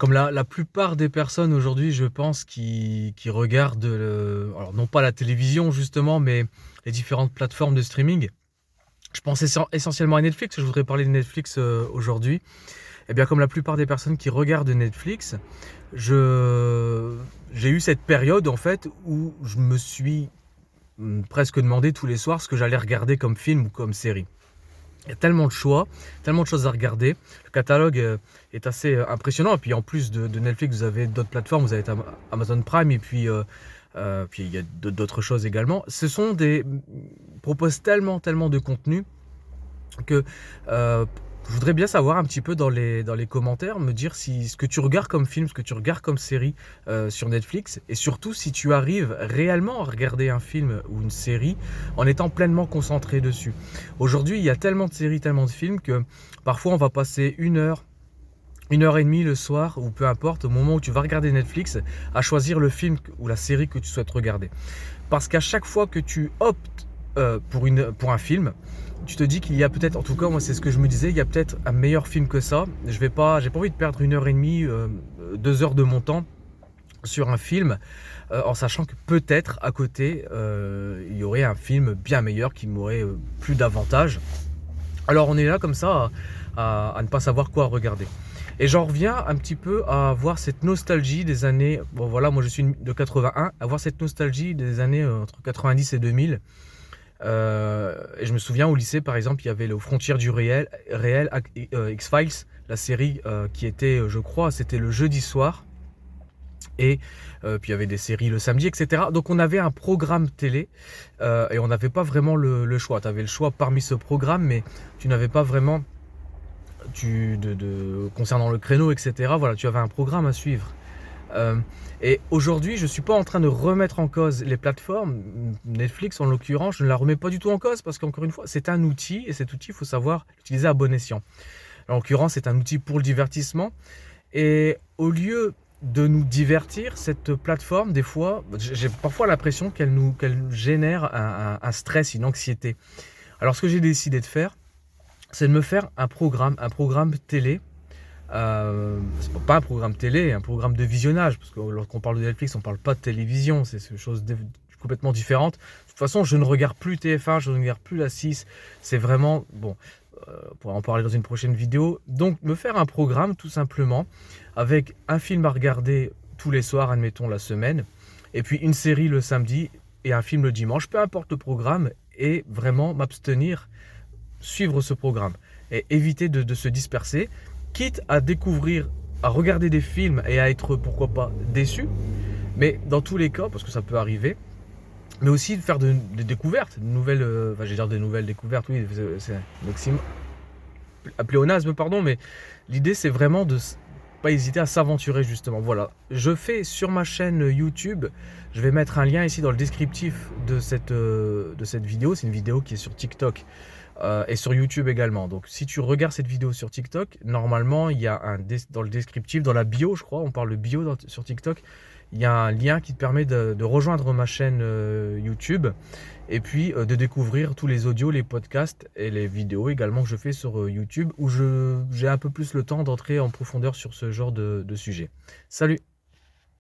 Comme la plupart des personnes aujourd'hui, je pense, qui regardent alors non pas la télévision justement, mais les différentes plateformes de streaming. Je pense essentiellement à Netflix, je voudrais parler de Netflix, aujourd'hui. Et bien, comme la plupart des personnes qui regardent Netflix, je j'ai eu cette période en fait où je me suis, presque demandé tous les soirs ce que j'allais regarder comme film ou comme série. Il y a tellement de choix, tellement de choses à regarder. Le catalogue, est assez, impressionnant et puis en plus de Netflix, vous avez d'autres plateformes, vous avez Amazon Prime et puis il y a d'autres choses également. Ce sont des proposent tellement de contenu que, je voudrais bien savoir un petit peu dans les commentaires, me dire si ce que tu regardes comme film, ce que tu regardes comme série, sur Netflix et surtout si tu arrives réellement à regarder un film ou une série en étant pleinement concentré dessus. Aujourd'hui, il y a tellement de séries, tellement de films que parfois on va passer 1 heure et demie le soir ou peu importe, au moment où tu vas regarder Netflix, à choisir le film ou la série que tu souhaites regarder. Parce qu'à chaque fois que tu optes pour un film, tu te dis qu'il y a peut-être, en tout cas moi c'est ce que je me disais, il y a peut-être un meilleur film que ça. J'ai pas envie de perdre 1 heure et demie, 2 heures de mon temps sur un film, en sachant que peut-être à côté, il y aurait un film bien meilleur qui m'aurait plus d'avantages. Alors on est là comme ça à ne pas savoir quoi regarder. Et j'en reviens un petit peu à avoir cette nostalgie des années. Bon voilà, moi je suis de 81, avoir cette nostalgie des années entre 90 et 2000. Et je me souviens au lycée par exemple, il y avait les Frontières du réel, X-Files, la série qui était, je crois, c'était le jeudi soir. Et puis il y avait des séries le samedi, etc. Donc on avait un programme télé et on n'avait pas vraiment le choix. Tu avais le choix parmi ce programme, mais tu n'avais pas vraiment concernant le créneau, etc. Voilà, tu avais un programme à suivre. Euh, et aujourd'hui, je ne suis pas en train de remettre en cause les plateformes. Netflix, en l'occurrence, je ne la remets pas du tout en cause parce qu'encore une fois, c'est un outil et cet outil, il faut savoir l'utiliser à bon escient. En l'occurrence, c'est un outil pour le divertissement. Et au lieu de nous divertir, cette plateforme, des fois, j'ai parfois l'impression qu'elle génère un stress, une anxiété. Alors, ce que j'ai décidé de faire, c'est de me faire un programme télé. C'est pas un programme télé, un programme de visionnage, parce que lorsqu'on parle de Netflix, on parle pas de télévision, c'est une chose complètement différente. De toute façon, je ne regarde plus TF1, je ne regarde plus la 6, c'est vraiment, bon, on pourra en parler dans une prochaine vidéo. Donc, me faire un programme, tout simplement, avec un film à regarder tous les soirs, admettons la semaine, et puis une série le samedi et un film le dimanche, peu importe le programme, et vraiment m'abstenir, suivre ce programme et éviter de se disperser, quitte à découvrir, à regarder des films et à être pourquoi pas déçu, mais dans tous les cas, parce que ça peut arriver, mais aussi de faire des découvertes, de nouvelles, enfin j'ai dire des nouvelles découvertes, oui, c'est un oxymore, un pléonasme, pardon, mais l'idée c'est vraiment de pas hésiter à s'aventurer justement. Voilà, je fais sur ma chaîne YouTube, je vais mettre un lien ici dans le descriptif de cette vidéo. C'est une vidéo qui est sur TikTok et sur YouTube également. Donc si tu regardes cette vidéo sur TikTok, normalement il y a dans le descriptif, dans la bio, je crois, on parle de bio sur TikTok, il y a un lien qui te permet de rejoindre ma chaîne YouTube et puis de découvrir tous les audios, les podcasts et les vidéos également que je fais sur YouTube où j'ai un peu plus le temps d'entrer en profondeur sur ce genre de sujet. Salut!